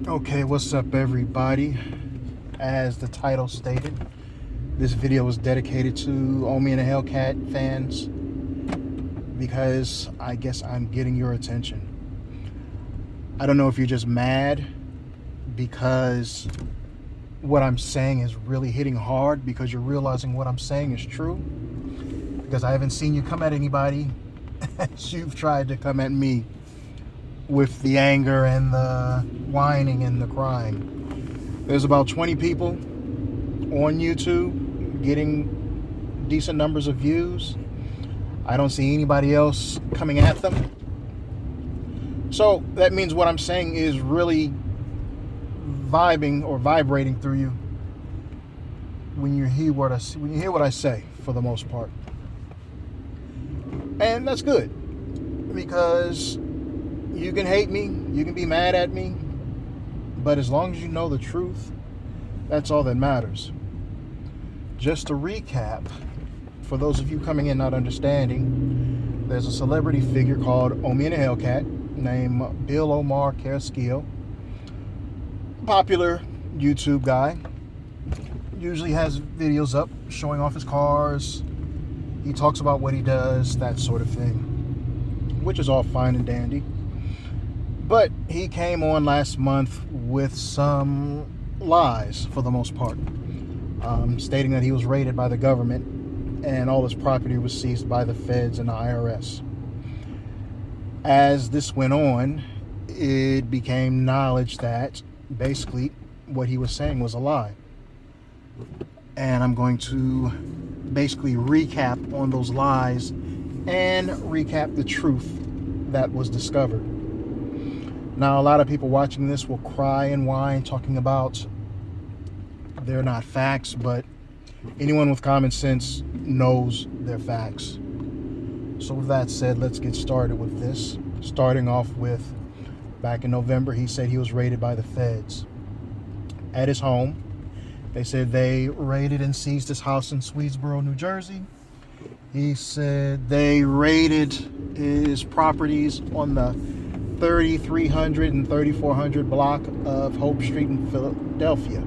Okay, what's up, everybody? As the title stated, this video was dedicated to Omar and the Hellcat fans because I guess I'm getting your attention. I don't know if you're just mad because what I'm saying is really hitting hard because you're realizing what I'm saying is true, because I haven't seen you come at anybody as you've tried to come at me with the anger and the whining and the crying. There's about 20 people on YouTube getting decent numbers of views. I don't see anybody else coming at them. So that means what I'm saying is really vibing or vibrating through you when you hear what I say, for the most part. And that's good, because you can hate me, you can be mad at me, but as long as you know the truth, that's all that matters. Just to recap, for those of you coming in not understanding, there's a celebrity figure called Omar and the Hellcat named Bill Omar Carrasquillo. Popular YouTube guy. Usually has videos up showing off his cars. He talks about what he does, that sort of thing, which is all fine and dandy. But he came on last month with some lies, for the most part, stating that he was raided by the government and all his property was seized by the feds and the IRS. As this went on, it became knowledge that basically what he was saying was a lie. And I'm going to basically recap on those lies and recap the truth that was discovered. Now, a lot of people watching this will cry and whine, talking about they're not facts, but anyone with common sense knows they're facts. So with that said, let's get started with this. Starting off with, back in November, he said he was raided by the feds at his home. They said they raided and seized his house in Swedesboro, New Jersey. He said they raided his properties on the 3300 and 3400 block of Hope Street in Philadelphia,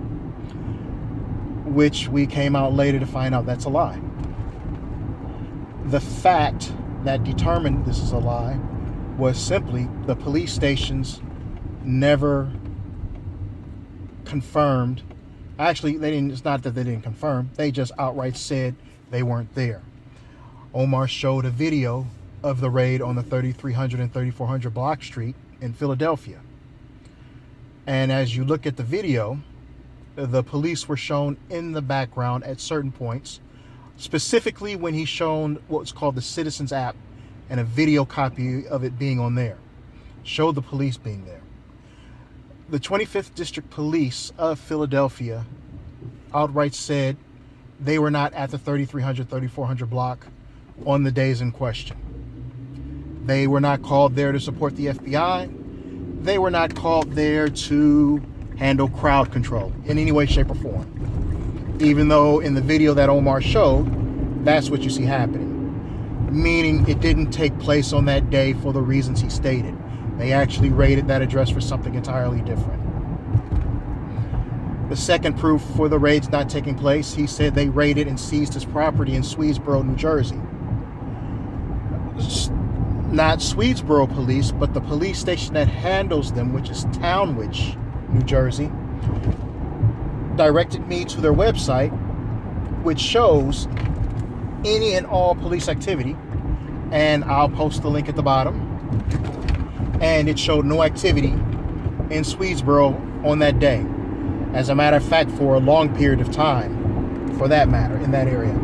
which we came out later to find out that's a lie. The fact that determined this is a lie was simply the police stations never confirmed. Actually, they didn't. It's not that they didn't confirm. They just outright said they weren't there. Omar showed a video of the raid on the 3300 and 3400 Block Street in Philadelphia. And as you look at the video, the police were shown in the background at certain points, specifically when he shown what's called the Citizens app and a video copy of it being on there. Showed the police being there. The 25th District Police of Philadelphia outright said they were not at the 3300, 3400 block on the days in question. They were not called there to support the FBI. They were not called there to handle crowd control in any way, shape, or form. Even though in the video that Omar showed, that's what you see happening. Meaning it didn't take place on that day for the reasons he stated. They actually raided that address for something entirely different. The second proof for the raids not taking place, he said they raided and seized his property in Swedesboro, New Jersey. Not Swedesboro police, but the police station that handles them, which is Townwich, New Jersey, directed me to their website, which shows any and all police activity, and I'll post the link at the bottom. And it showed no activity in Swedesboro on that day. As a matter of fact, for a long period of time, for that matter, in that area.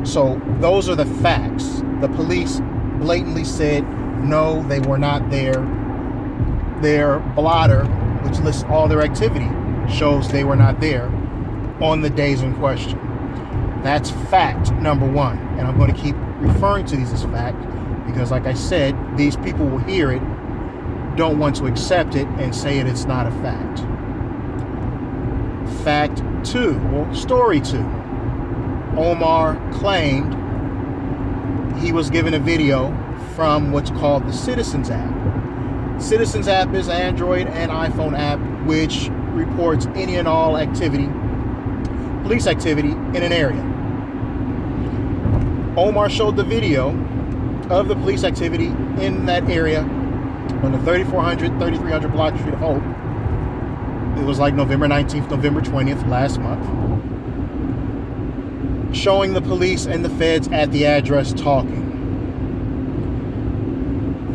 So those are the facts. The police blatantly said, no, they were not there. Their blotter, which lists all their activity, shows they were not there on the days in question. That's fact number one. And I'm going to keep referring to these as fact, because like I said, these people will hear it, don't want to accept it, and say it's not a fact. Fact two, well, story two. Omar claimed he was given a video from what's called the Citizens app. Citizens app is an Android and iPhone app which reports any and all activity, police activity in an area. Omar showed the video of the police activity in that area on the 3300 block street of Hope. It was like November 19th, November 20th last month, showing the police and the feds at the address talking.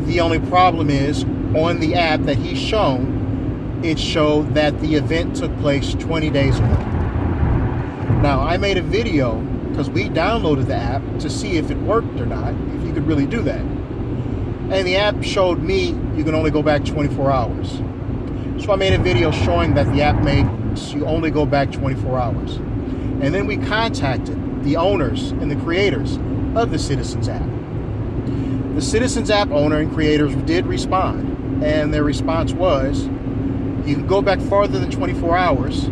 The only problem is, on the app that he's shown, it showed that the event took place 20 days ago. Now, I made a video because we downloaded the app to see if it worked or not, if you could really do that. And the app showed me you can only go back 24 hours. So I made a video showing that the app makes you only go back 24 hours. And then we contacted the owners and the creators of the Citizens app. The Citizens app owner and creators did respond, and their response was, you can go back farther than 24 hours,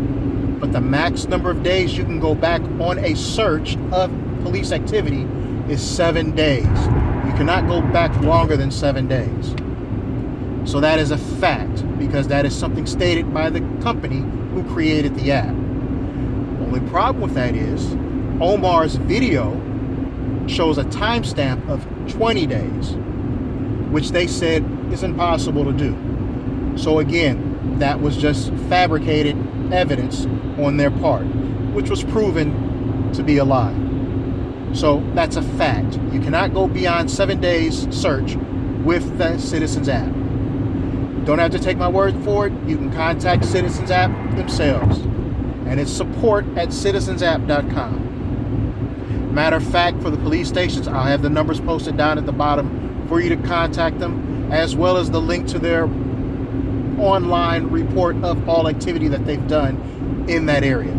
but the max number of days you can go back on a search of police activity is 7 days. You cannot go back longer than 7 days. So that is a fact, because that is something stated by the company who created the app. The only problem with that is Omar's video shows a timestamp of 20 days, which they said is impossible to do. So again, that was just fabricated evidence on their part, which was proven to be a lie. So that's a fact. You cannot go beyond 7 days search with the Citizens app. Don't have to take my word for it. You can contact Citizens app themselves, and it's support@citizensapp.com. Matter of fact, for the police stations, I'll have the numbers posted down at the bottom for you to contact them, as well as the link to their online report of all activity that they've done in that area.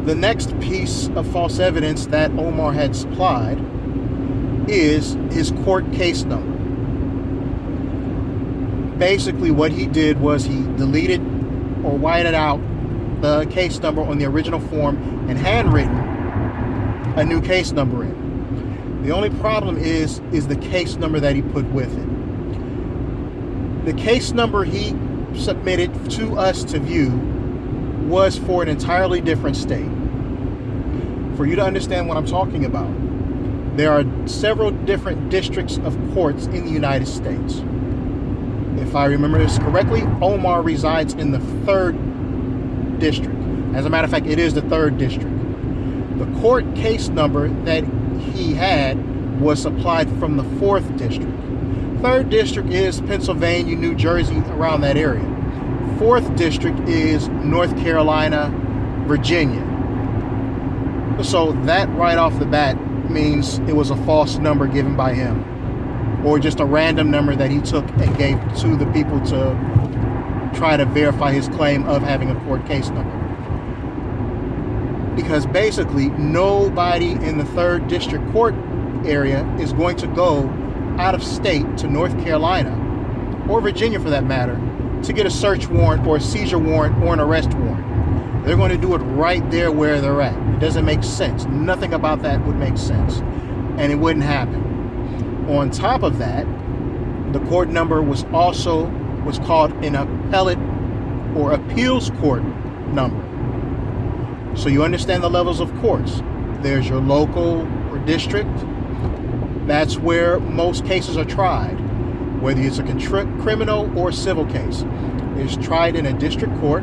The next piece of false evidence that Omar had supplied is his court case number. Basically, what he did was he deleted or whited out the case number on the original form and handwritten a new case number in. The only problem is the case number that he put with it. The case number he submitted to us to view was for an entirely different state. For you to understand what I'm talking about, there are several different districts of courts in the United States. If I remember this correctly, Omar resides in the 3rd district. As a matter of fact, it is the 3rd district. The court case number that he had was supplied from the 4th district. 3rd district is Pennsylvania, New Jersey, around that area. 4th district is North Carolina, Virginia. So that right off the bat means it was a false number given by him, or just a random number that he took and gave to the people to try to verify his claim of having a court case number. Because basically nobody in the 3rd district court area is going to go out of state to North Carolina, or Virginia for that matter, to get a search warrant or a seizure warrant or an arrest warrant. They're going to do it right there where they're at. It doesn't make sense. Nothing about that would make sense, and it wouldn't happen. On top of that, the court number was called an appellate or appeals court number. So you understand the levels of courts. There's your local or district. That's where most cases are tried, whether it's a criminal or civil case. It's tried in a district court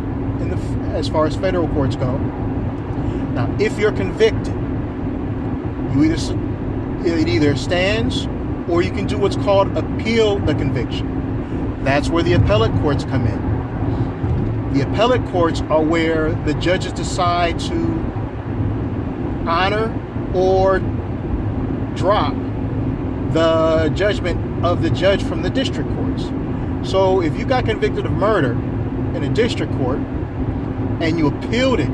as far as federal courts go. Now, if you're convicted, it either stands, or you can do what's called appeal the conviction. That's where the appellate courts come in. The appellate courts are where the judges decide to honor or drop the judgment of the judge from the district courts. So if you got convicted of murder in a district court and you appealed it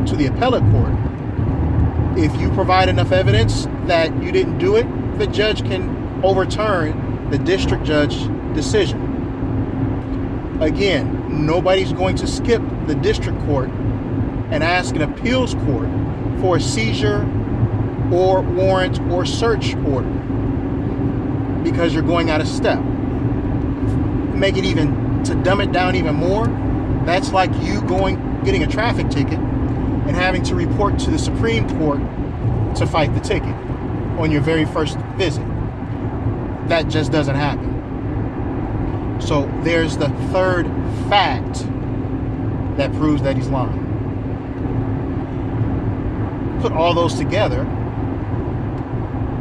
to the appellate court, if you provide enough evidence that you didn't do it, the judge can overturn the district judge's decision. Again, nobody's going to skip the district court and ask an appeals court for a seizure or warrant or search order, because you're going out of step. Make it even, to dumb it down even more, that's like you getting a traffic ticket and having to report to the Supreme Court to fight the ticket on your very first visit. That just doesn't happen. So there's the third fact that proves that he's lying. Put all those together,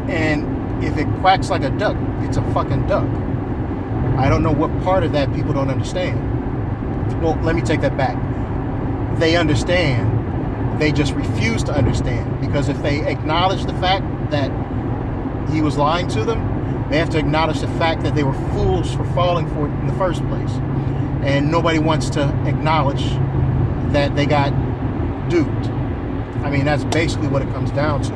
and if it quacks like a duck, it's a fucking duck. I don't know what part of that people don't understand. Well, let me take that back. They understand, they just refuse to understand, because if they acknowledge the fact that he was lying to them, they have to acknowledge the fact that they were fools for falling for it in the first place. And nobody wants to acknowledge that they got duped. I mean, that's basically what it comes down to.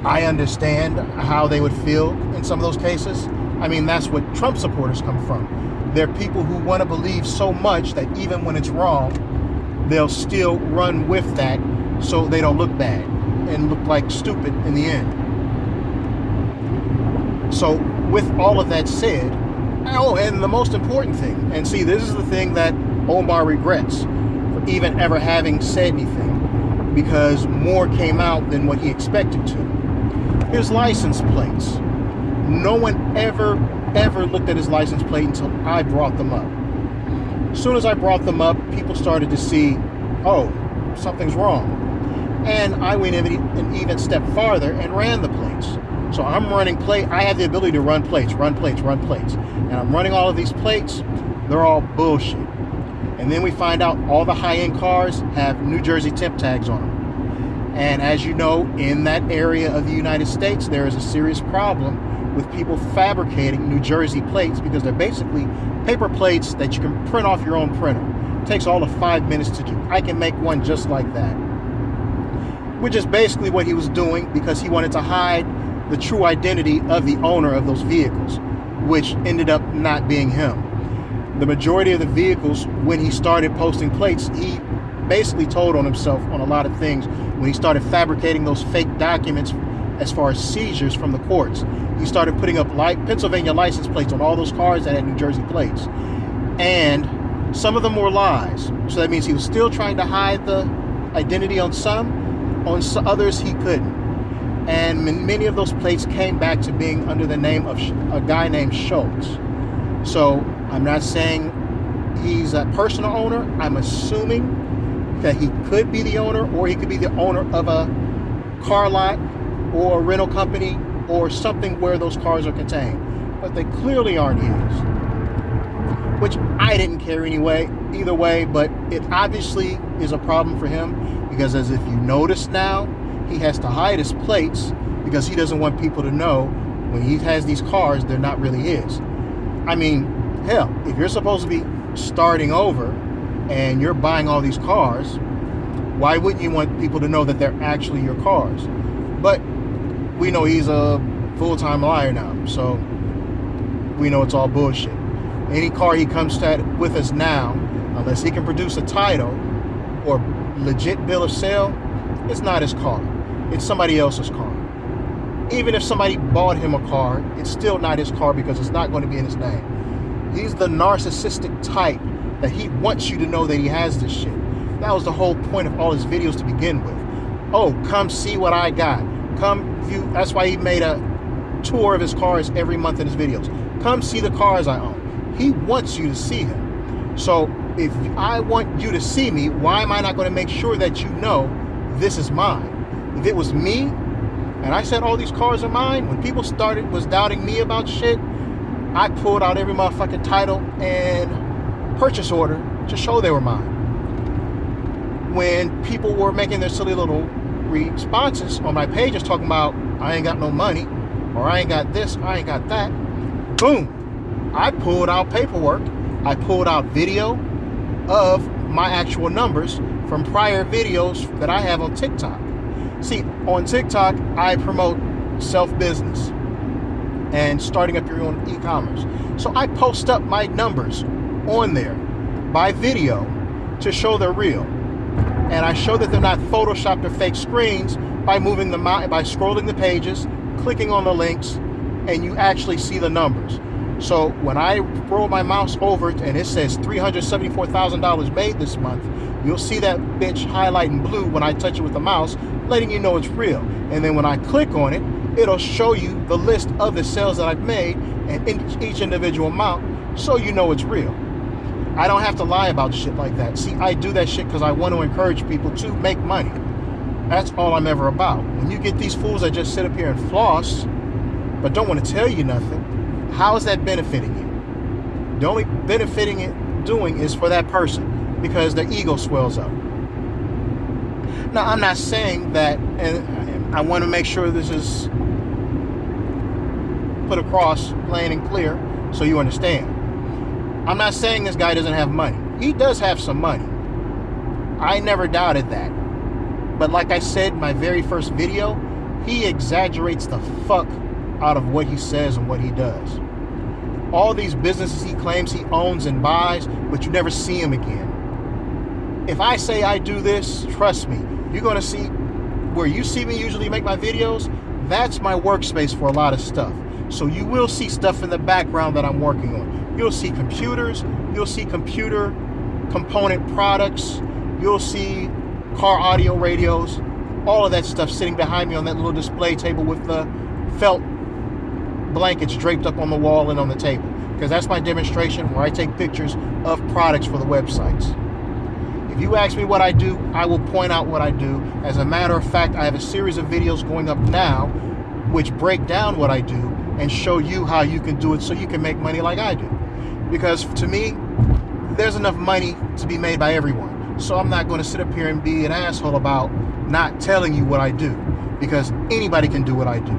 I understand how they would feel in some of those cases. I mean, that's what Trump supporters come from. They're people who want to believe so much that even when it's wrong, they'll still run with that so they don't look bad and look like stupid in the end. So with all of that said, and the most important thing, and see, this is the thing that Omar regrets for even ever having said anything, because more came out than what he expected to. His license plates. No one ever looked at his license plate until I brought them up. As soon as I brought them up, people started to see, oh, something's wrong. And I went an even step farther and ran the plates. So I'm running I have the ability to run plates. And I'm running all of these plates. They're all bullshit. And then we find out all the high-end cars have New Jersey temp tags on them. And as you know, in that area of the United States, there is a serious problem with people fabricating New Jersey plates, because they're basically paper plates that you can print off your own printer. It takes all of 5 minutes to do. I can make one just like that. Which is basically what he was doing, because he wanted to hide the true identity of the owner of those vehicles, which ended up not being him. The majority of the vehicles, when he started posting plates, he basically told on himself on a lot of things when he started fabricating those fake documents as far as seizures from the courts. He started putting up Pennsylvania license plates on all those cars that had New Jersey plates. And some of them were lies. So that means he was still trying to hide the identity on some, on others he couldn't. And many of those plates came back to being under the name of a guy named Schultz. So I'm not saying he's a personal owner. I'm assuming that he could be the owner, or he could be the owner of a car lot or a rental company or something where those cars are contained. But they clearly aren't his. Which I didn't care anyway, either way, but it obviously is a problem for him, because as if you notice now, he has to hide his plates because he doesn't want people to know when he has these cars, they're not really his. I mean, hell, if you're supposed to be starting over and you're buying all these cars, why wouldn't you want people to know that they're actually your cars? But we know he's a full-time liar now, so we know it's all bullshit. Any car he comes to with us now, unless he can produce a title or legit bill of sale, it's not his car. It's somebody else's car. Even if somebody bought him a car, it's still not his car, because it's not going to be in his name. He's the narcissistic type that he wants you to know that he has this shit. That was the whole point of all his videos to begin with. Oh, come see what I got. Come view. That's why he made a tour of his cars every month in his videos. Come see the cars I own. He wants you to see him. So if I want you to see me, why am I not going to make sure that you know this is mine? If it was me, and I said all these cars are mine, when people was doubting me about shit, I pulled out every motherfucking title and purchase order to show they were mine. When people were making their silly little responses on my pages talking about, I ain't got no money, or I ain't got this, I ain't got that, boom, I pulled out paperwork, I pulled out video of my actual numbers from prior videos that I have on TikTok. See, on TikTok, I promote self-business and starting up your own e-commerce. So I post up my numbers on there by video to show they're real. And I show that they're not photoshopped or fake screens by moving by scrolling the pages, clicking on the links, and you actually see the numbers. So when I roll my mouse over and it says $374,000 made this month, you'll see that bitch highlight in blue when I touch it with the mouse, letting you know it's real. And then when I click on it, it'll show you the list of the sales that I've made and in each individual amount, so you know it's real. I don't have to lie about shit like that. See, I do that shit because I want to encourage people to make money. That's all I'm ever about. When you get these fools that just sit up here and floss, but don't want to tell you nothing, how is that benefiting you? The only benefiting it doing is for that person, because their ego swells up. Now, I'm not saying that, and I want to make sure this is put across plain and clear so you understand. I'm not saying this guy doesn't have money. He does have some money. I never doubted that. But like I said in my very first video, he exaggerates the fuck out of what he says and what he does. All these businesses he claims he owns and buys, but you never see him again. If I say I do this, trust me, you're going to see where you see me usually make my videos. That's my workspace for a lot of stuff. So you will see stuff in the background that I'm working on. You'll see computers, you'll see computer component products, you'll see car audio radios, all of that stuff sitting behind me on that little display table with the felt blankets draped up on the wall and on the table, because that's my demonstration where I take pictures of products for the websites. If you ask me what I do, I will point out what I do. As a matter of fact, I have a series of videos going up now which break down what I do and show you how you can do it so you can make money like I do. Because to me, there's enough money to be made by everyone. So I'm not going to sit up here and be an asshole about not telling you what I do, because anybody can do what I do.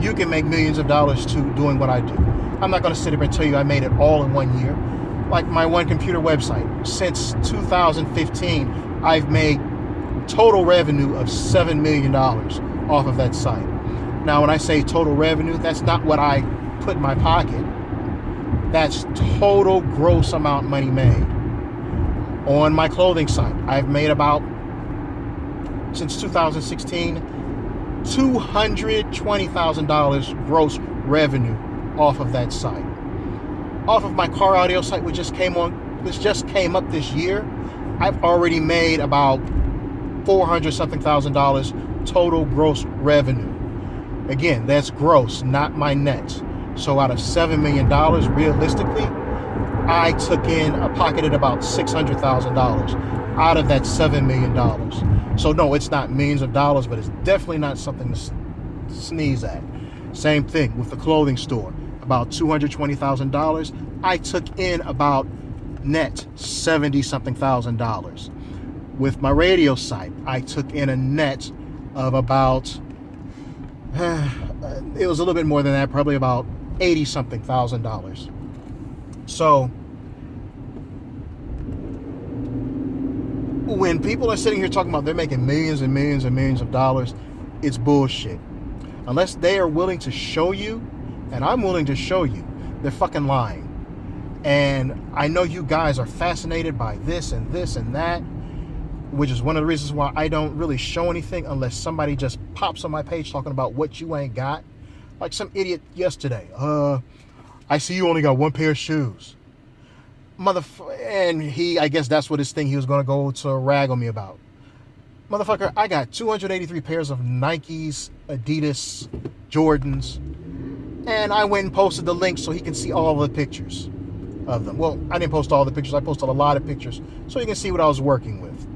You can make millions of dollars too doing what I do. I'm not going to sit up and tell you I made it all in 1 year. Like my one computer website, since 2015, I've made total revenue of $7 million off of that site. Now, when I say total revenue, that's not what I put in my pocket. That's total gross amount money made. On my clothing site, I've made about, since 2016, $220,000 gross revenue off of that site. Off of my car audio site, which just came up this year, I've already made about $400-something thousand total gross revenue. Again, that's gross, not my net. So out of $7 million, realistically, I pocketed about $600,000 out of that $7 million. So no, it's not millions of dollars, but it's definitely not something to sneeze at. Same thing with the clothing store. About $220,000. I took in about net $70-something thousand. With my radio site, I took in a net of about, it was a little bit more than that, probably about $80-something thousand. So when people are sitting here talking about they're making millions and millions and millions of dollars, it's bullshit. Unless they are willing to show you, and I'm willing to show you, they're fucking lying. And I know you guys are fascinated by this and this and that, which is one of the reasons why I don't really show anything unless somebody just pops on my page talking about what you ain't got. Like some idiot yesterday. I see you only got one pair of shoes. And I guess that's what his thing he was going to go to rag on me about. Motherfucker, I got 283 pairs of Nikes, Adidas, Jordans, and I went and posted the link so he can see all the pictures of them. Well, I didn't post all the pictures. I posted a lot of pictures so you can see what I was working with.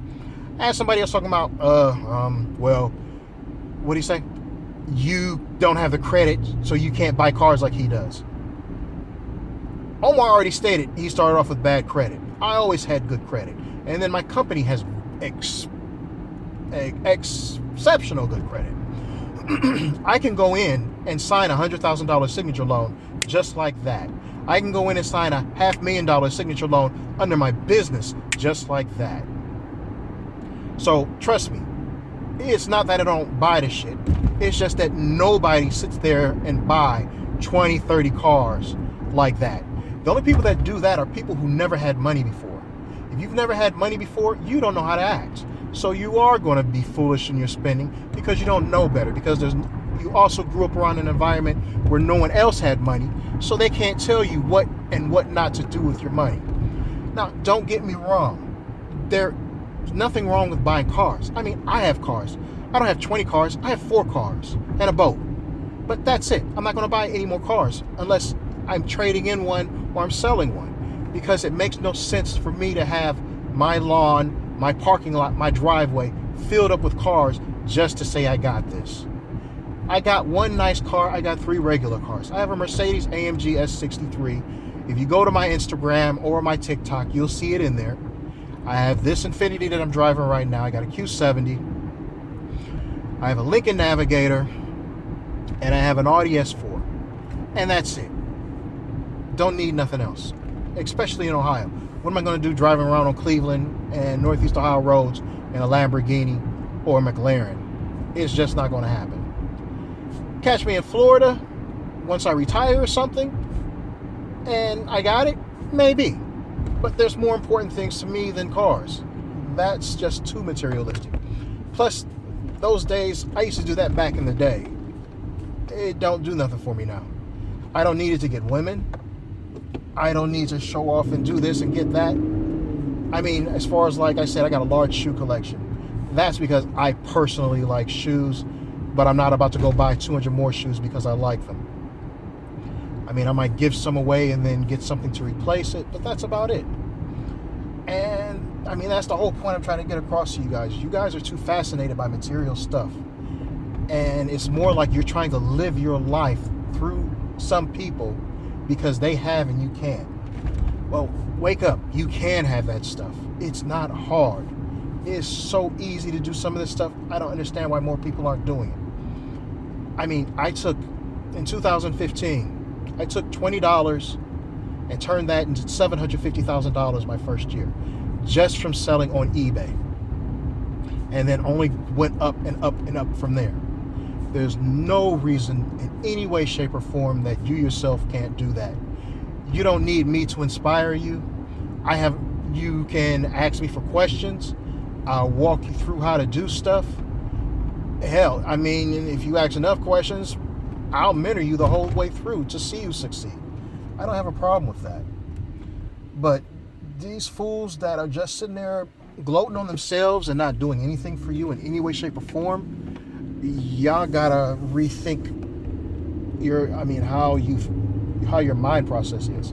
And somebody else talking about, well, what do you say? You don't have the credit, so you can't buy cars like he does. Omar already stated he started off with bad credit. I always had good credit. And then my company has exceptional good credit. I can go in and sign a $100,000 signature loan just like that. I can go in and sign a $500,000 signature loan under my business just like that. So trust me, it's not that I don't buy the shit. It's just that nobody sits there and buy 20, 30 cars like that. The only people that do that are people who never had money before. If you've never had money before, you don't know how to act. So you are going to be foolish in your spending because you don't know better, because you you also grew up around an environment where no one else had money, so they can't tell you what and what not to do with your money. Now, don't get me wrong. There's nothing wrong with buying cars. I mean, I have cars. I don't have 20 cars. I have 4 cars and a boat. But that's it. I'm not going to buy any more cars unless I'm trading in one or I'm selling one, because it makes no sense for me to have my lawn, my parking lot, my driveway filled up with cars just to say I got this. I got one nice car. I got 3 regular cars. I have a Mercedes AMG S63. If you go to my Instagram or my TikTok, you'll see it in there. I have this Infiniti that I'm driving right now. I got a Q70. I have a Lincoln Navigator, and I have an Audi S4. And that's it. Don't need nothing else, especially in Ohio. What am I going to do driving around on Cleveland and Northeast Ohio roads in a Lamborghini or a McLaren? It's just not going to happen. Catch me in Florida once I retire or something, and I got it, maybe. But there's more important things to me than cars. That's just too materialistic. Plus, those days, I used to do that back in the day. It don't do nothing for me now. I don't need it to get women. I don't need to show off and do this and get that. I mean, as far as, like I said, I got a large shoe collection. That's because I personally like shoes, but I'm not about to go buy 200 more shoes because I like them. I mean, I might give some away and then get something to replace it, but that's about it. And, I mean, that's the whole point I'm trying to get across to you guys. You guys are too fascinated by material stuff. And it's more like you're trying to live your life through some people because they have and you can't. Well, wake up. You can have that stuff. It's not hard. It's so easy to do some of this stuff. I don't understand why more people aren't doing it. I mean, in 2015, I took $20 and turned that into $750,000 my first year, just from selling on eBay. And then only went up and up and up from there. There's no reason in any way, shape, or form that you yourself can't do that. You don't need me to inspire you. You can ask me for questions. I'll walk you through how to do stuff. Hell, I mean, if you ask enough questions, I'll mentor you the whole way through to see you succeed. I don't have a problem with that. But these fools that are just sitting there gloating on themselves and not doing anything for you in any way, shape, or form, y'all gotta rethink how your mind process is,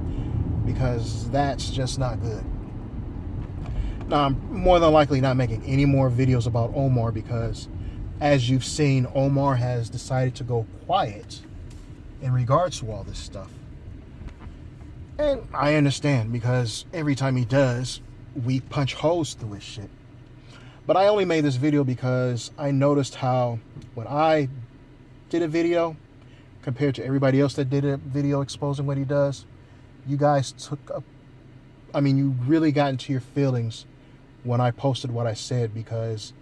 because that's just not good. Now, I'm more than likely not making any more videos about Omar because, as you've seen, Omar has decided to go quiet in regards to all this stuff. And I understand, because every time he does, we punch holes through his shit. But I only made this video because I noticed how when I did a video compared to everybody else that did a video exposing what he does, you guys you really got into your feelings when I posted what I said, because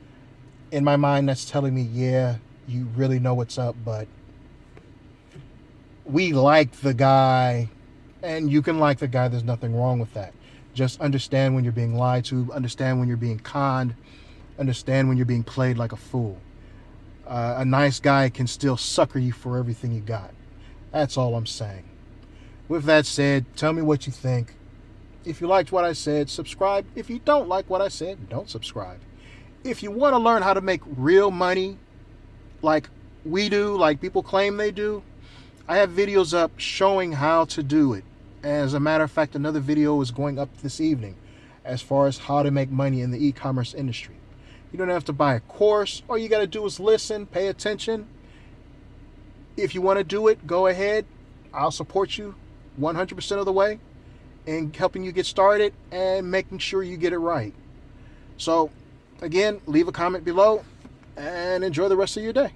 in my mind that's telling me, yeah, you really know what's up, but we like the guy, and you can like the guy, there's nothing wrong with that. Just understand when you're being lied to, understand when you're being conned, understand when you're being played like a fool. A nice guy can still sucker you for everything you got. That's all I'm saying. With that said, tell me what you think. If you liked what I said, subscribe. If you don't like what I said, don't subscribe. If you want to learn how to make real money like we do, like people claim they do, I have videos up showing how to do it. As a matter of fact, another video is going up this evening as far as how to make money in the e-commerce industry. You don't have to buy a course. All you got to do is listen, pay attention. If you want to do it, go ahead. I'll support you 100% of the way in helping you get started and making sure you get it right. So, again, leave a comment below and enjoy the rest of your day.